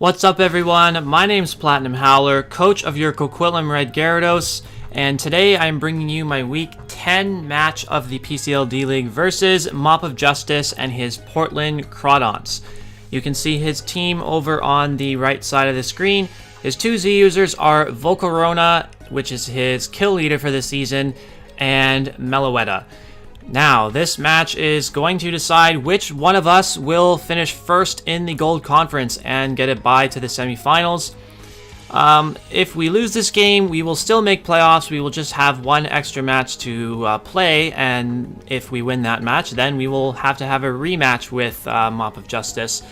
What's up everyone, my name's PlatinumHowler, coach of your Coquitlam Red Gyarados, and today I'm bringing you my Week 10 match of the PCL D-League versus Mop of Justice and his Portland Crawdaunts. You can see his team over on the right side of the screen. His two Z users are Volcarona, which is his kill leader for the season, and Meloetta. Now, this match is going to decide which one of us will finish first in the Gold Conference and get a bye to the semifinals. If we lose this game, we will still make playoffs. We will just have one extra match to play, and if we win that match, then we will have to have a rematch with Mop of Justice.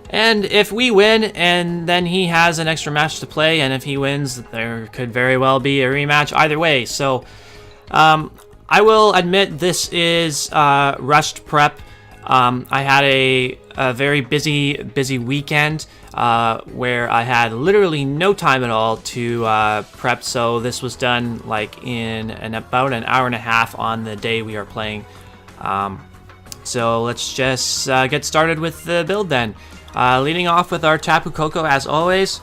And if we win, and then he has an extra match to play, and if he wins, there could very well be a rematch either way. So, I will admit this is rushed prep. I had a very busy weekend where I had literally no time at all to prep, so this was done like in about an hour and a half on the day we are playing. So let's just get started with the build then. Leading off with our Tapu Koko as always.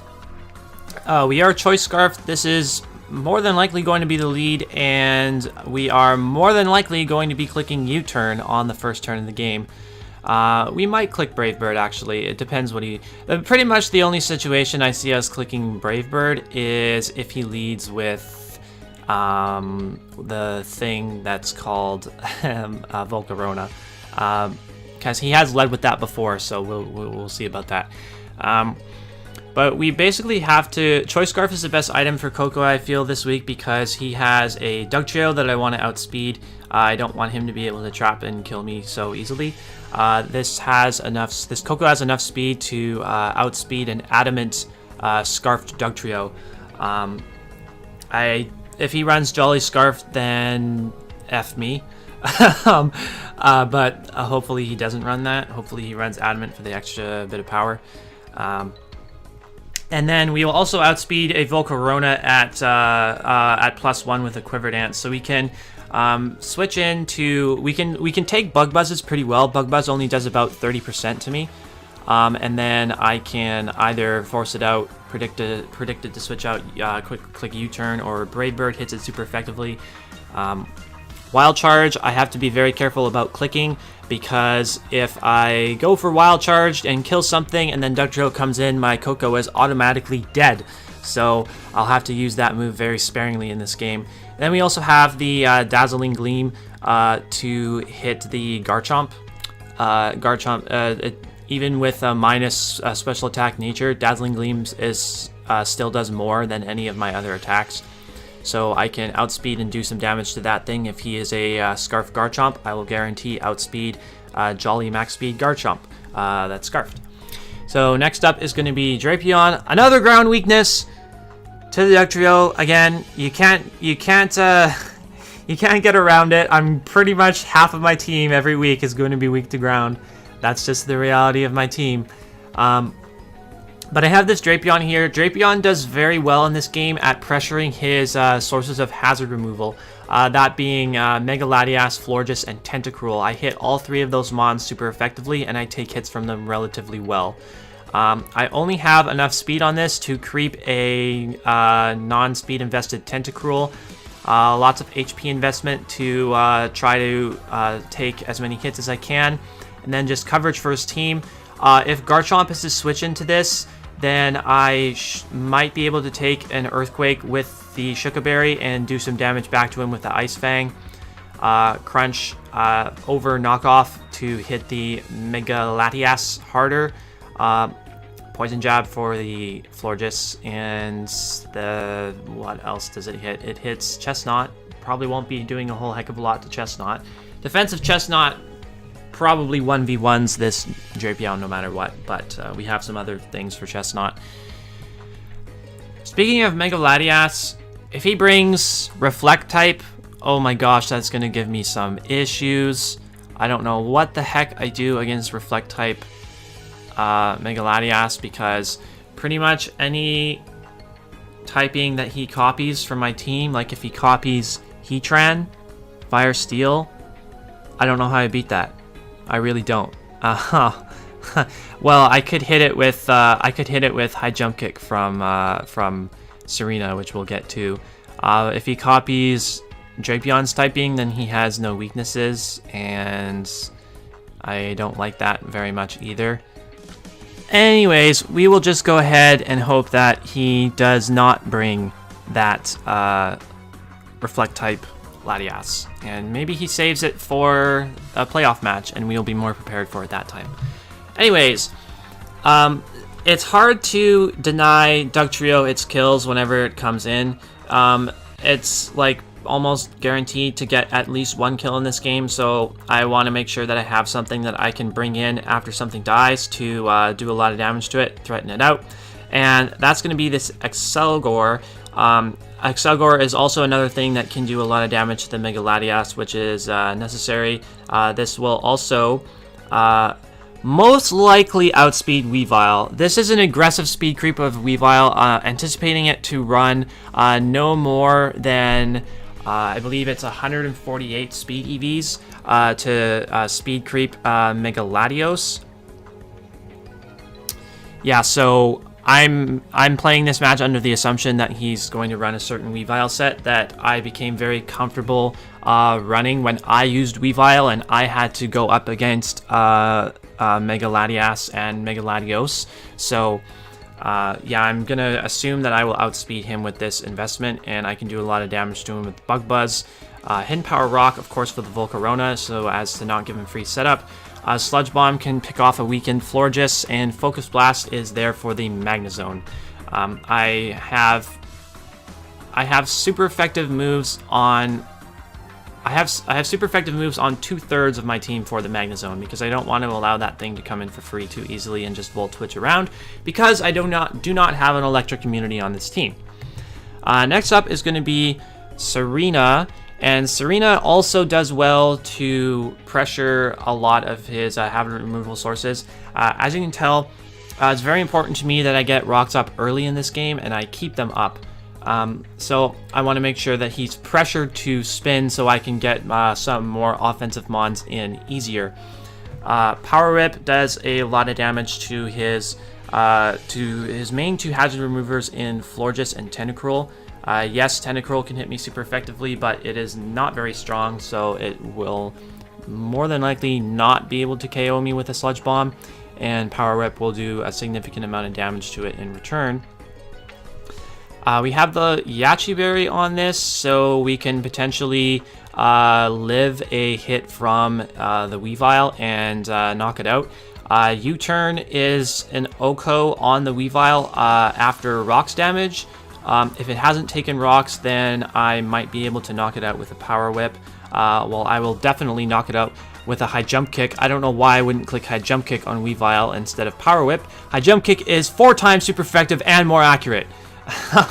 We are Choice Scarf. This is more than likely going to be the lead, and we are more than likely going to be clicking U-turn on the first turn of the game. We might click Brave Bird actually, it depends what he... Pretty much the only situation I see us clicking Brave Bird is if he leads with the thing that's called Volcarona. Because he has led with that before, so we'll see about that. But we basically have to... Choice Scarf is the best item for Coco, I feel, this week because he has a Dugtrio that I want to outspeed. I don't want him to be able to trap and kill me so easily. This Coco has enough speed to outspeed an Adamant Scarfed Dugtrio. If he runs Jolly Scarf, then F me. But hopefully he doesn't run that. Hopefully he runs Adamant for the extra bit of power. And then we will also outspeed a Volcarona at +1 with a Quiver Dance, so we can switch into we can take Bug Buzzes pretty well. Bug Buzz only does about 30% to me, and then I can either force it out, predict it to switch out, click U-turn, or Brave Bird hits it super effectively. Wild Charge, I have to be very careful about clicking because if I go for Wild Charge and kill something and then Dugtrio comes in, my Coco is automatically dead. So I'll have to use that move very sparingly in this game. Then we also have the Dazzling Gleam to hit the Garchomp. Even with a minus special attack nature, Dazzling Gleam still does more than any of my other attacks. So I can outspeed and do some damage to that thing. If he is a Scarf Garchomp, I will guarantee outspeed Jolly Max Speed Garchomp that's Scarfed. So next up is going to be Drapion, another ground weakness to the Dugtrio. Again, you can't get around it. I'm pretty much half of my team every week is going to be weak to ground. That's just the reality of my team. But I have this Drapion here. Drapion does very well in this game at pressuring his sources of hazard removal. That being Mega Latias, Florges, and Tentacruel. I hit all three of those mons super effectively, and I take hits from them relatively well. I only have enough speed on this to creep a non-speed invested Tentacruel. Lots of HP investment to try to take as many hits as I can. And then just coverage for his team. If Garchomp is to switch into this, then I might be able to take an Earthquake with the Shuka Berry and do some damage back to him with the Ice Fang. Crunch over Knockoff to hit the Mega Latias harder. Poison Jab for the Florges, and what else does it hit? It hits Chestnut. Probably won't be doing a whole heck of a lot to Chestnut. Defensive Chestnut probably 1v1s this Drapion no matter what, but we have some other things for Chestnut. Speaking of Mega Latias, if he brings Reflect type, oh my gosh, that's going to give me some issues. I don't know what the heck I do against Reflect type Mega Latias, because pretty much any typing that he copies from my team, like if he copies Heatran, Fire Steel, I don't know how I beat that. I really don't. Well, I could hit it with high jump kick from Serena, which we'll get to. If he copies Drapion's typing, then he has no weaknesses, and I don't like that very much either. Anyways, we will just go ahead and hope that he does not bring that Reflect type Latias, and maybe he saves it for a playoff match, and we'll be more prepared for it that time. Anyways, it's hard to deny Dugtrio its kills whenever it comes in. It's like almost guaranteed to get at least one kill in this game, so I want to make sure that I have something that I can bring in after something dies to do a lot of damage to it, threaten it out, and that's going to be this Excelgor. Excelgor is also another thing that can do a lot of damage to the Mega Latias, which is necessary. This will also most likely outspeed Weavile. This is an aggressive speed creep of Weavile, anticipating it to run no more than, I believe it's 148 speed EVs to speed creep Mega Latios. Yeah, so I'm playing this match under the assumption that he's going to run a certain Weavile set that I became very comfortable running when I used Weavile and I had to go up against Mega Latias and Mega Latios. So yeah, I'm gonna assume that I will outspeed him with this investment, and I can do a lot of damage to him with Bug Buzz. Hidden Power Rock, of course, for the Volcarona, so as to not give him free setup. Sludge Bomb can pick off a weakened Florges, and Focus Blast is there for the Magnezone. I have super effective moves on. I have super effective moves on 2/3 of my team for the Magnezone, because I don't want to allow that thing to come in for free too easily and just Volt Twitch around, because I do not have an electric immunity on this team. Next up is going to be Serena. And Serena also does well to pressure a lot of his habit removal sources. As you can tell, it's very important to me that I get rocks up early in this game, and I keep them up. So I want to make sure that he's pressured to spin so I can get some more offensive mons in easier. Power Whip does a lot of damage to his main two hazard removers in Florges and Tentacruel. Yes, Tentacruel can hit me super effectively, but it is not very strong, so it will more than likely not be able to KO me with a Sludge Bomb, and Power Whip will do a significant amount of damage to it in return. We have the Yachi Berry on this, so we can potentially live a hit from the Weavile and knock it out. U-Turn is an OHKO on the Weavile after rocks damage. If it hasn't taken rocks, then I might be able to knock it out with a Power Whip. Well, I will definitely knock it out with a High Jump Kick. I don't know why I wouldn't click High Jump Kick on Weavile instead of Power Whip. High Jump Kick is 4 times super effective and more accurate.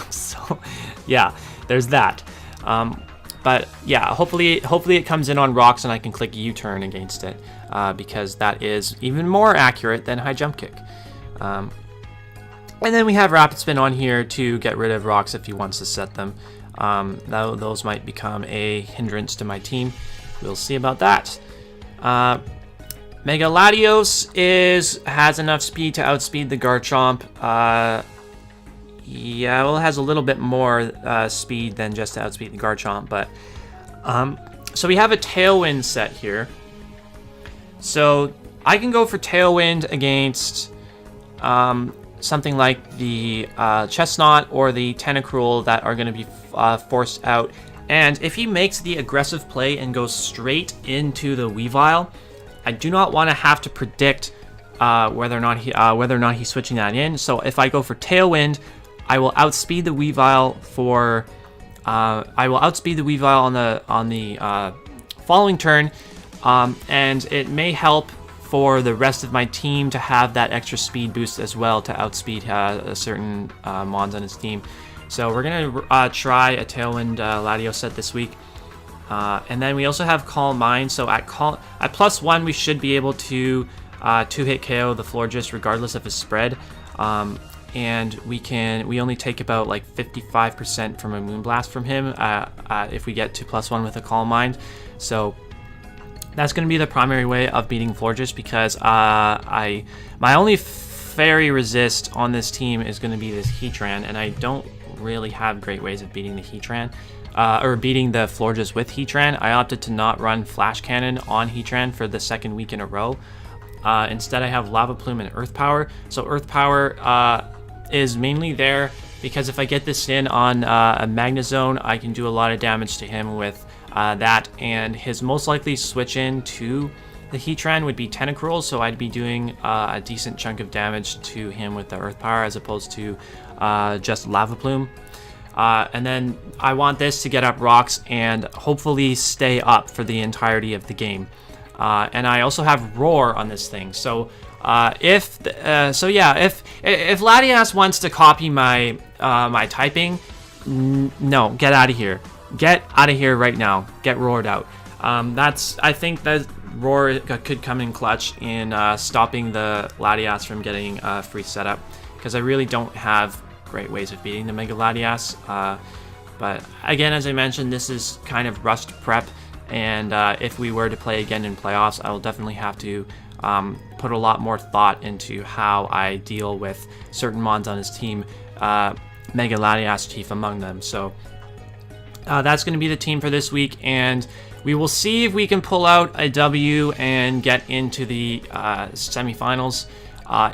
So, yeah, there's that. But yeah, hopefully it comes in on rocks and I can click U-Turn against it, because that is even more accurate than High Jump Kick. And then we have Rapid Spin on here to get rid of rocks if he wants to set them. Those might become a hindrance to my team. We'll see about that. Mega Latios has enough speed to outspeed the Garchomp. Yeah, well, it has a little bit more speed than just to outspeed the Garchomp, but so we have a Tailwind set here. So I can go for Tailwind against something like the Chestnut or the Tentacruel that are going to be forced out. And if he makes the aggressive play and goes straight into the Weavile, I do not want to have to predict whether or not he's switching that in. So if I go for Tailwind, I will outspeed the Weavile on the following turn, and it may help for the rest of my team to have that extra speed boost as well to outspeed a certain mons on his team. So we're gonna try a Tailwind Latios set this week, and then we also have Calm Mind. So at +1, we should be able to 2-hit KO the Florges regardless of his spread, and we only take about like 55% from a Moonblast from him if we get to +1 with a Calm Mind. So That's going to be the primary way of beating Florges, because my only fairy resist on this team is going to be this Heatran, and I don't really have great ways of beating the Heatran, or beating the Florges with Heatran. I opted to not run Flash Cannon on Heatran for the second week in a row. Instead, I have Lava Plume and Earth Power. So Earth Power is mainly there because if I get this in on a Magnezone, I can do a lot of damage to him with that, and his most likely switch in to the Heatran would be Tentacruel, so I'd be doing a decent chunk of damage to him with the Earth Power as opposed to just Lava Plume. And then I want this to get up rocks and hopefully stay up for the entirety of the game. And I also have Roar on this thing, so if Latias wants to copy my my typing, no, get out of here. Get out of here right now. Get roared out. I think that Roar could come in clutch in stopping the Latias from getting a free setup, because I really don't have great ways of beating the Mega Latias. But again, as I mentioned, this is kind of rust prep, and if we were to play again in playoffs, I will definitely have to put a lot more thought into how I deal with certain mons on his team, Mega Latias chief among them. So that's going to be the team for this week, and we will see if we can pull out a W and get into the semifinals.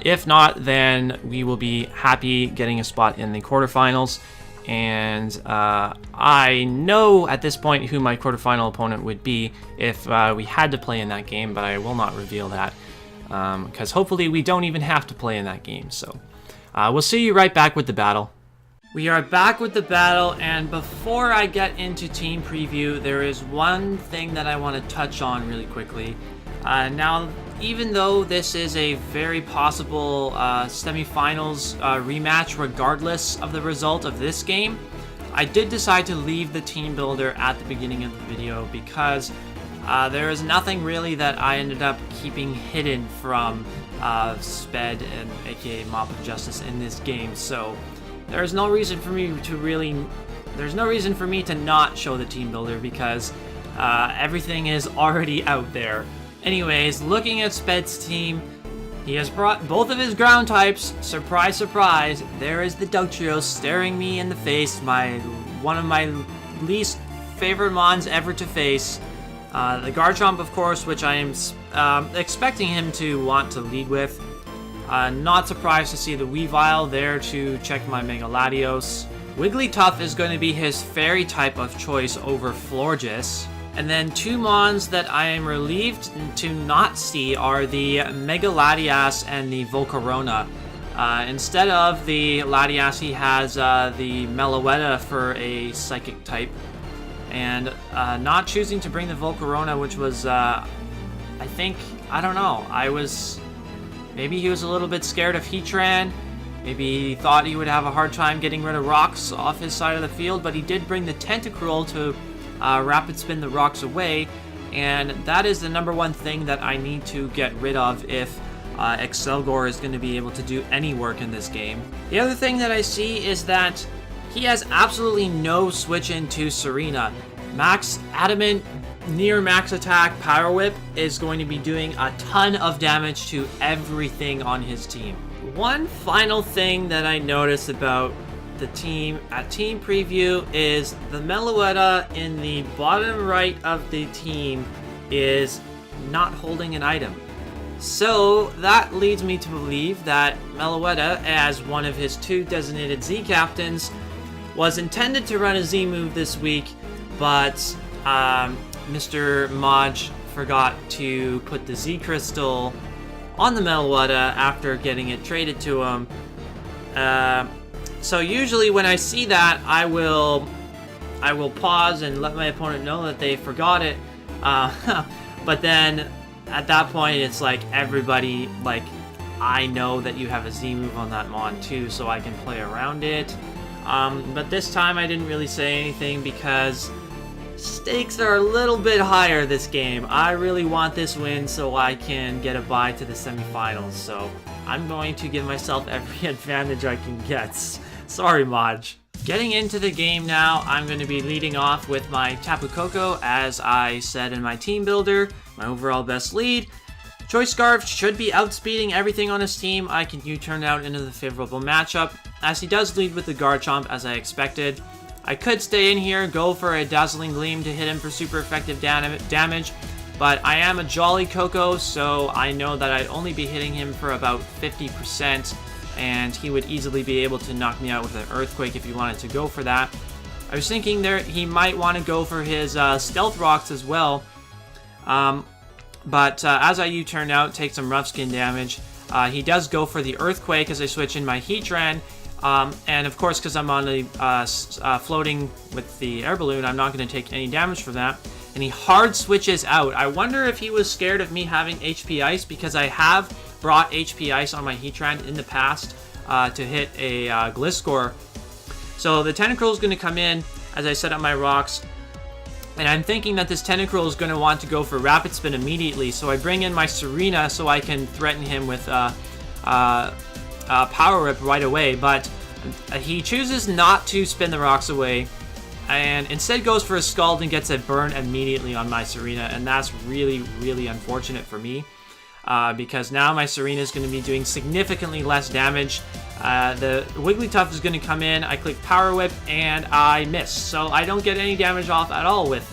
If not, then we will be happy getting a spot in the quarterfinals. And I know at this point who my quarterfinal opponent would be if we had to play in that game, but I will not reveal that, because hopefully we don't even have to play in that game. So we'll see you right back with the battle. We are back with the battle, and before I get into team preview, there is one thing that I want to touch on really quickly. Now, even though this is a very possible semifinals rematch regardless of the result of this game, I did decide to leave the team builder at the beginning of the video because there is nothing really that I ended up keeping hidden from Sped and aka Mop of Justice in this game, so there's no reason for me to not show the team builder because everything is already out there. Anyways, looking at Sped's team, he has brought both of his ground types. Surprise, surprise, there is the Dugtrio staring me in the face, one of my least favorite mons ever to face. The Garchomp, of course, which I am expecting him to want to lead with. Not surprised to see the Weavile there to check my Mega Latios. Wigglytuff is going to be his fairy type of choice over Florges. And then two mons that I am relieved to not see are the Mega Latias and the Volcarona. Instead of the Latias, he has the Meloetta for a Psychic type. And not choosing to bring the Volcarona, which was, I don't know, maybe he was a little bit scared of Heatran. Maybe he thought he would have a hard time getting rid of rocks off his side of the field, but he did bring the Tentacruel to rapid spin the rocks away, and that is the number one thing that I need to get rid of if Excelgor is going to be able to do any work in this game. The other thing that I see is that he has absolutely no switch into Serena. Max Adamant near max attack Power Whip is going to be doing a ton of damage to everything on his team. One final thing that I noticed about the team at team preview is the Meloetta in the bottom right of the team is not holding an item. So that leads me to believe that Meloetta, as one of his two designated Z captains, was intended to run a Z move this week, but Mr. Maj forgot to put the Z Crystal on the Meloetta after getting it traded to him. So usually when I see that, I will pause and let my opponent know that they forgot it. But then at that point, it's like everybody, like, I know that you have a Z move on that mon too, so I can play around it. But this time I didn't really say anything because stakes are a little bit higher this game. I really want this win so I can get a bye to the semifinals, so I'm going to give myself every advantage I can get. Sorry, Maj. Getting into the game now, I'm going to be leading off with my Tapu Koko, as I said in my team builder, my overall best lead. Choice Scarf should be outspeeding everything on his team. I can U-turn out into the favorable matchup, as he does lead with the Garchomp as I expected. I could stay in here, go for a Dazzling Gleam to hit him for super effective damage, but I am a Jolly Koko, so I know that I'd only be hitting him for about 50%, and he would easily be able to knock me out with an Earthquake if he wanted to go for that. I was thinking there he might want to go for his Stealth Rocks as well, but as I U-turn out, take some Rough Skin damage, he does go for the Earthquake as I switch in my Heatran. And of course, because I'm on the floating with the air balloon, I'm not going to take any damage from that. And he hard switches out. I wonder if he was scared of me having HP Ice, because I have brought HP Ice on my Heatran in the past to hit a Gliscor. So the Tentacruel is going to come in as I set up my rocks. And I'm thinking that this Tentacruel is going to want to go for Rapid Spin immediately. So I bring in my Serena so I can threaten him with Power Whip right away, but he chooses not to spin the rocks away and instead goes for a Scald and gets a burn immediately on my Serena, and that's really, really unfortunate for me because now my Serena is going to be doing significantly less damage. The Wigglytuff is going to come in, I click Power Whip, and I miss, so I don't get any damage off at all with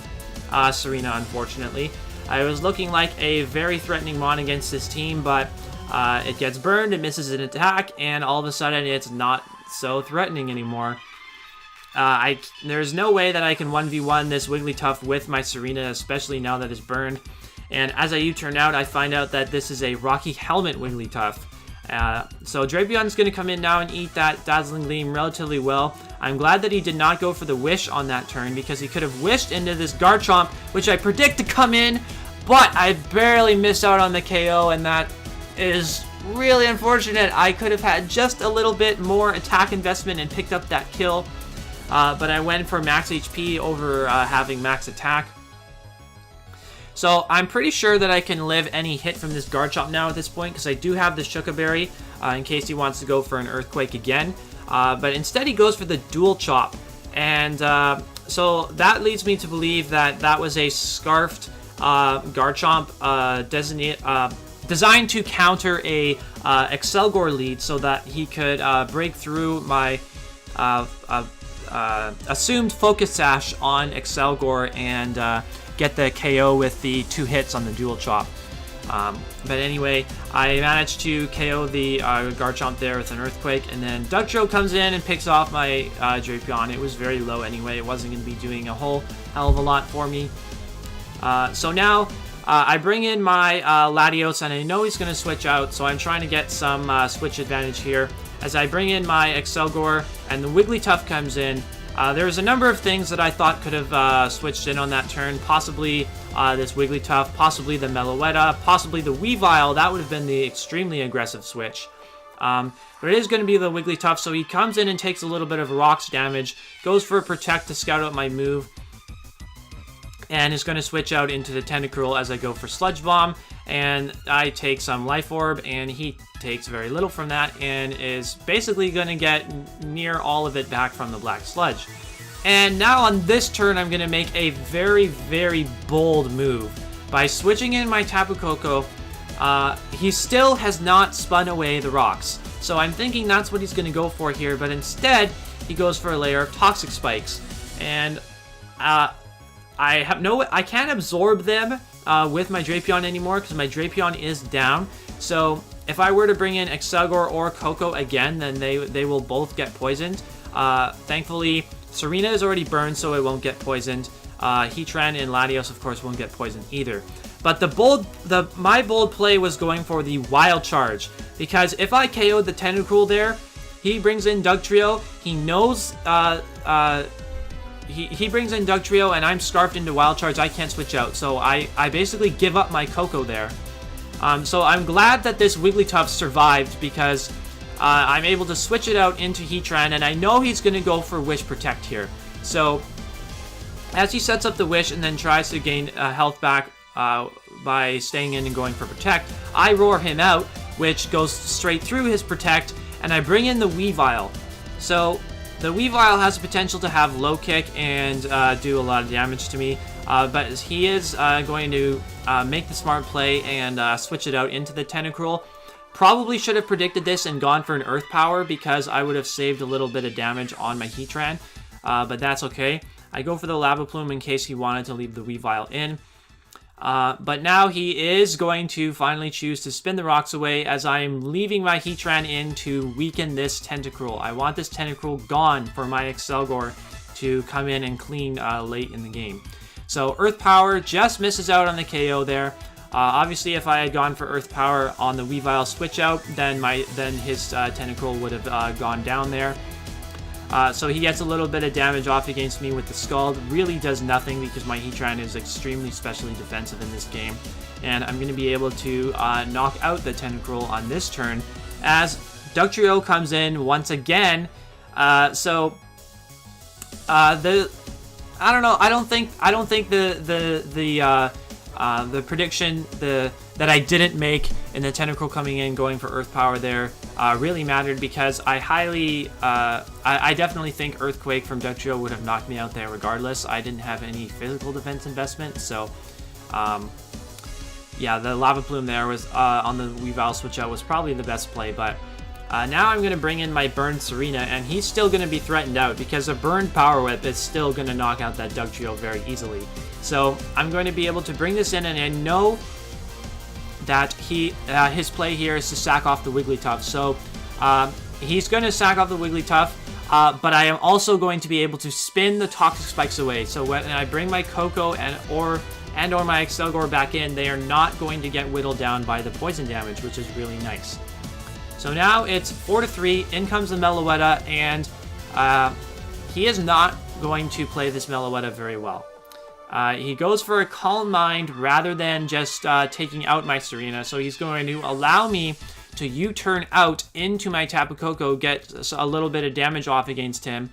Serena, unfortunately. I was looking like a very threatening mon against this team, but it gets burned, it misses an attack, and all of a sudden it's not so threatening anymore. There's no way that I can 1v1 this Wigglytuff with my Serena, especially now that it's burned. And as I U-turn out, I find out that this is a Rocky Helmet Wigglytuff. So Drapion's going to come in now and eat that Dazzling Gleam relatively well. I'm glad that he did not go for the Wish on that turn, because he could have wished into this Garchomp, which I predict to come in, but I barely missed out on the KO, and that is really unfortunate. I could have had just a little bit more attack investment and picked up that kill, but I went for max HP over having max attack. So I'm pretty sure that I can live any hit from this Garchomp now at this point, because I do have the Shuka Berry in case he wants to go for an Earthquake again, but instead he goes for the Dual Chop, and so that leads me to believe that that was a Scarfed Garchomp designed to counter a Excelgor lead so that he could break through my assumed Focus Sash on Excelgor and get the KO with the 2 hits on the Dual Chop. But anyway, I managed to KO the Garchomp there with an Earthquake, and then Dugtrio comes in and picks off my Drapion. It was very low anyway, it wasn't going to be doing a whole hell of a lot for me. So now I bring in my Latios, and I know he's going to switch out, so I'm trying to get some switch advantage here. As I bring in my Excelgor and the Wigglytuff comes in, there's a number of things that I thought could have switched in on that turn. Possibly this Wigglytuff, possibly the Meloetta, possibly the Weavile. That would have been the extremely aggressive switch. But it is going to be the Wigglytuff, so he comes in and takes a little bit of rocks damage, goes for a Protect to scout out my move, and is going to switch out into the Tentacruel as I go for Sludge Bomb, and I take some Life Orb, and he takes very little from that, and is basically going to get near all of it back from the Black Sludge. And now on this turn, I'm going to make a very, very bold move. By switching in my Tapu Koko, he still has not spun away the rocks, so I'm thinking that's what he's going to go for here, but instead, he goes for a layer of Toxic Spikes, and I can't absorb them with my Drapion anymore because my Drapion is down. So if I were to bring in Excelgor or Koko again, then they will both get poisoned. Thankfully, Serena is already burned, so it won't get poisoned. Heatran and Latios, of course, won't get poisoned either. But my bold play was going for the Wild Charge, because if I KO'd the Tentacruel there, he brings in Dugtrio. He knows he brings in Dugtrio, and I'm scarfed into Wild Charge. I can't switch out, so I basically give up my Koko there. So I'm glad that this Wigglytuff survived, because I'm able to switch it out into Heatran, and I know he's going to go for Wish Protect here. So as he sets up the Wish and then tries to gain health back by staying in and going for Protect, I roar him out, which goes straight through his Protect, and I bring in the Weavile. So The Weavile has the potential to have low kick and do a lot of damage to me, but he is going to make the smart play and switch it out into the Tentacruel. Probably should have predicted this and gone for an Earth Power because I would have saved a little bit of damage on my Heatran, but that's okay. I go for the Lava Plume in case he wanted to leave the Weavile in. But now he is going to finally choose to spin the rocks away as I am leaving my Heatran in to weaken this Tentacruel. I want this Tentacruel gone for my Excelgor to come in and clean late in the game. So Earth Power just misses out on the KO there. Obviously, if I had gone for Earth Power on the Weavile switch out, then his Tentacruel would have gone down there. So he gets a little bit of damage off against me with the Scald. Really does nothing because my Heatran is extremely specially defensive in this game. And I'm going to be able to knock out the Tentacruel on this turn as Dugtrio comes in once again. I don't know. I don't think the prediction that I didn't make in the Tentacruel coming in going for Earth Power there really mattered because I definitely think Earthquake from Dugtrio would have knocked me out there regardless. I didn't have any physical defense investment, so yeah, the Lava Plume there was on the Weavile switch out was probably the best play, but now I'm going to bring in my Burned Serena, and he's still going to be threatened out because a Burned Power Whip is still going to knock out that Dugtrio very easily. So I'm going to be able to bring this in, and I know that his play here is to sack off the Wigglytuff. So he's going to sack off the Wigglytuff, but I am also going to be able to spin the Toxic Spikes away. So when I bring my Coco or my Excelgor back in, they are not going to get whittled down by the poison damage, which is really nice. So now it's 4-3, in comes the Meloetta, and he is not going to play this Meloetta very well. He goes for a Calm Mind rather than just taking out my Serena, so he's going to allow me to U-turn out into my Tapu Koko, get a little bit of damage off against him,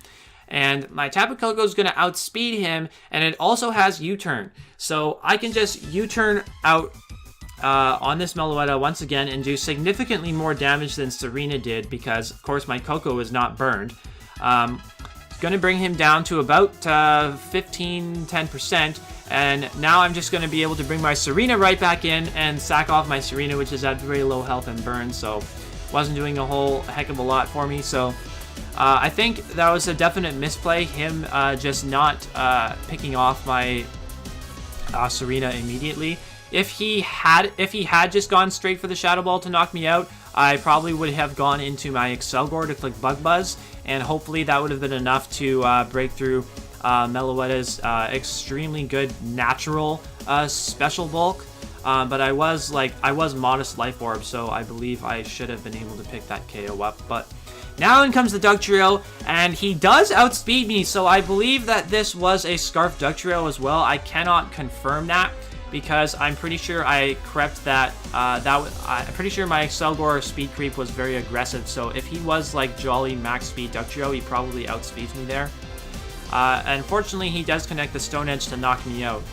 and my Tapu Koko is going to outspeed him, and it also has U-turn, so I can just U-turn out on this Meloetta once again and do significantly more damage than Serena did because, of course, my Coco is not burned. Going to bring him down to about 10%, and now I'm just going to be able to bring my Serena right back in and sack off my Serena, which is at very low health and burn, so wasn't doing a whole heck of a lot for me. So I think that was a definite misplay, him just not picking off my Serena immediately. If he had just gone straight for the Shadow Ball to knock me out, I probably would have gone into my Excelgor to click Bug Buzz, and hopefully that would have been enough to break through Meloetta's extremely good natural special bulk. But I was modest Life Orb, so I believe I should have been able to pick that KO up. But now in comes the Dugtrio, and he does outspeed me, so I believe that this was a Scarf Dugtrio as well. I cannot confirm that, because I'm pretty sure I crept that. I'm pretty sure my Excelgor speed creep was very aggressive. So if he was like Jolly Max Speed Dugtrio, he probably outspeeds me there. Unfortunately, he does connect the Stone Edge to knock me out.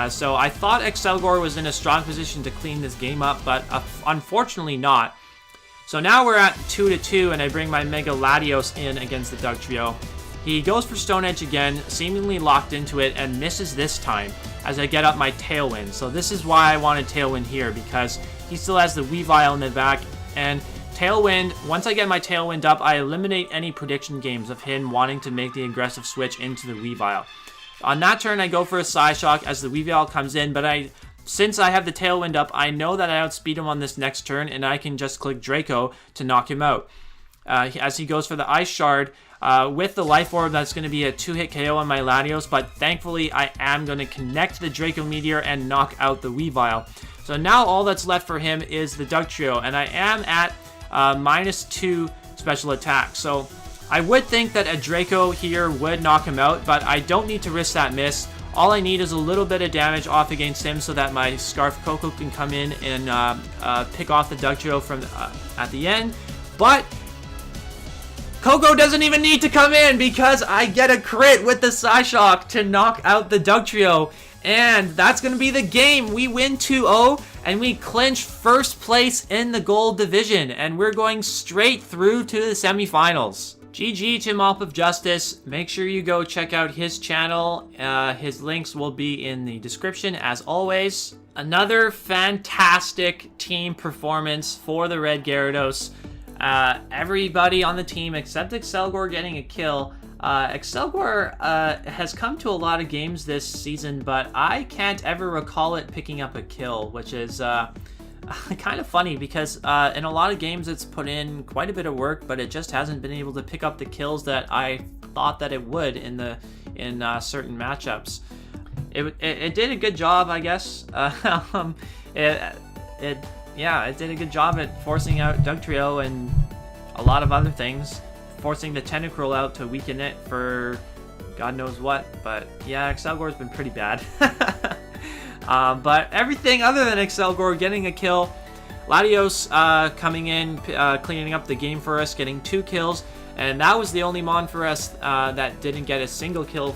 So I thought Excelgor was in a strong position to clean this game up, but unfortunately not. So now we're at 2-2, and I bring my Mega Latios in against the Dugtrio. He goes for Stone Edge again, seemingly locked into it, and misses this time as I get up my Tailwind. So this is why I wanted Tailwind here, because he still has the Weavile in the back, and Tailwind, once I get my Tailwind up, I eliminate any prediction games of him wanting to make the aggressive switch into the Weavile. On that turn, I go for a Psyshock as the Weavile comes in, but since I have the Tailwind up, I know that I outspeed him on this next turn, and I can just click Draco to knock him out. As he goes for the Ice Shard, with the Life Orb, that's going to be a 2-hit KO on my Latios, but thankfully I am going to connect the Draco Meteor and knock out the Weavile. So now all that's left for him is the Dugtrio, and I am at -2 special attack. So I would think that a Draco here would knock him out, but I don't need to risk that miss. All I need is a little bit of damage off against him so that my Scarf Coco can come in and pick off the Dugtrio from at the end. But Coco doesn't even need to come in because I get a crit with the Psyshock to knock out the Dugtrio. And that's going to be the game. We win 2-0 and we clinch first place in the gold division. And we're going straight through to the semifinals. GG to Mop of Justice. Make sure you go check out his channel. His links will be in the description as always. Another fantastic team performance for the Red Gyarados. Everybody on the team except Excelgor getting a kill. Excelgor has come to a lot of games this season, but I can't ever recall it picking up a kill, which is kind of funny because in a lot of games it's put in quite a bit of work, but it just hasn't been able to pick up the kills that I thought that it would in certain matchups. It did a good job, I guess. It did a good job at forcing out Dugtrio and a lot of other things, forcing the Tentacruel out to weaken it for God knows what. But yeah, Excelgor's been pretty bad. But everything other than Excelgor getting a kill, Latios coming in, cleaning up the game for us, getting 2 kills. And that was the only Mon for us that didn't get a single kill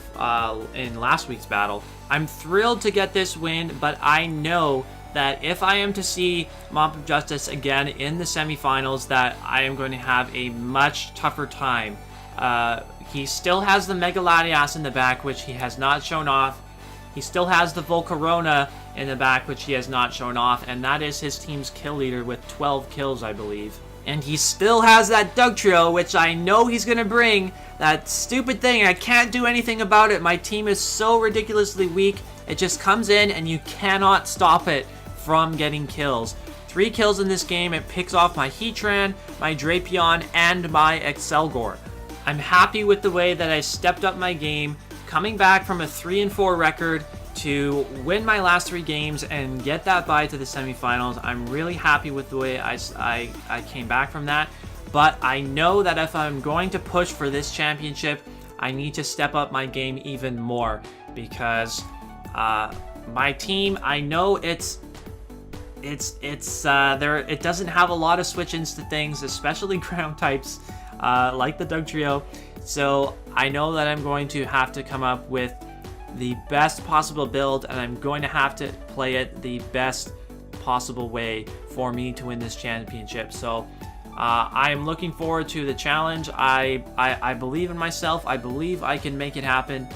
in last week's battle. I'm thrilled to get this win, but I know that if I am to see Mop of Justice again in the semifinals, that I am going to have a much tougher time. He still has the Mega Latias in the back, which he has not shown off. He still has the Volcarona in the back, which he has not shown off, and that is his team's kill leader with 12 kills, I believe. And he still has that Dugtrio, which I know he's going to bring. That stupid thing, I can't do anything about it. My team is so ridiculously weak. It just comes in and you cannot stop it from getting kills. 3 kills in this game. It picks off my Heatran, my Drapion, and my Excelgor. I'm happy with the way that I stepped up my game, coming back from a 3-4 record to win my last 3 games and get that bye to the semifinals. I'm really happy with the way I came back from that. But I know that if I'm going to push for this championship, I need to step up my game even more, because my team, I know it doesn't have a lot of switch-ins to things, especially ground types like the Dugtrio. So I know that I'm going to have to come up with the best possible build, and I'm going to have to play it the best possible way for me to win this championship. So I am looking forward to the challenge. I believe in myself. I believe I can make it happen.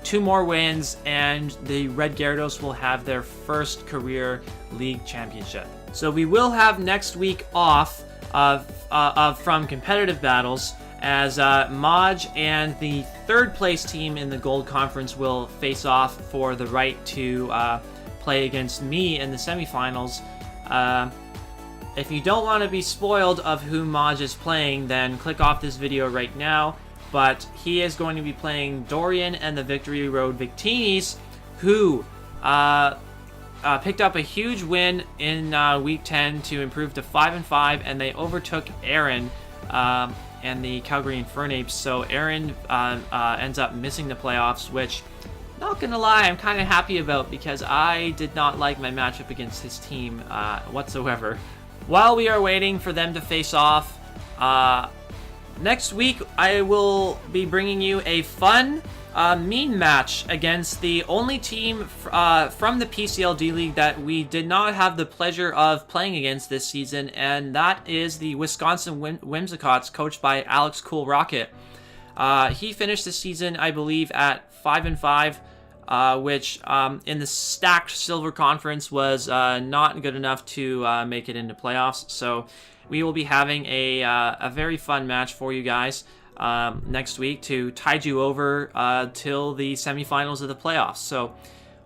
2 more wins and the Red Gyarados will have their first career league championship. So we will have next week off from competitive battles, as Maj and the 3rd place team in the Gold Conference will face off for the right to play against me in the semifinals. If you don't want to be spoiled of who Maj is playing, then click off this video right now. But he is going to be playing Dorian and the Victory Road Victinis, who picked up a huge win in Week 10 to improve to 5-5, and they overtook Aaron and the Calgary Infernapes. So Aaron ends up missing the playoffs, which, not gonna lie, I'm kind of happy about, because I did not like my matchup against his team whatsoever. While we are waiting for them to face off, next week I will be bringing you a fun mean match against the only team from the PCL D-League that we did not have the pleasure of playing against this season, and that is the Wisconsin Whimsicots, coached by Alex Cool Rocket. He finished the season, I believe, at 5-5, which in the stacked Silver Conference was not good enough to make it into playoffs. So we will be having a very fun match for you guys next week to tide you over till the semifinals of the playoffs. So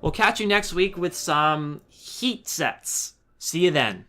we'll catch you next week with some heat sets. See you then.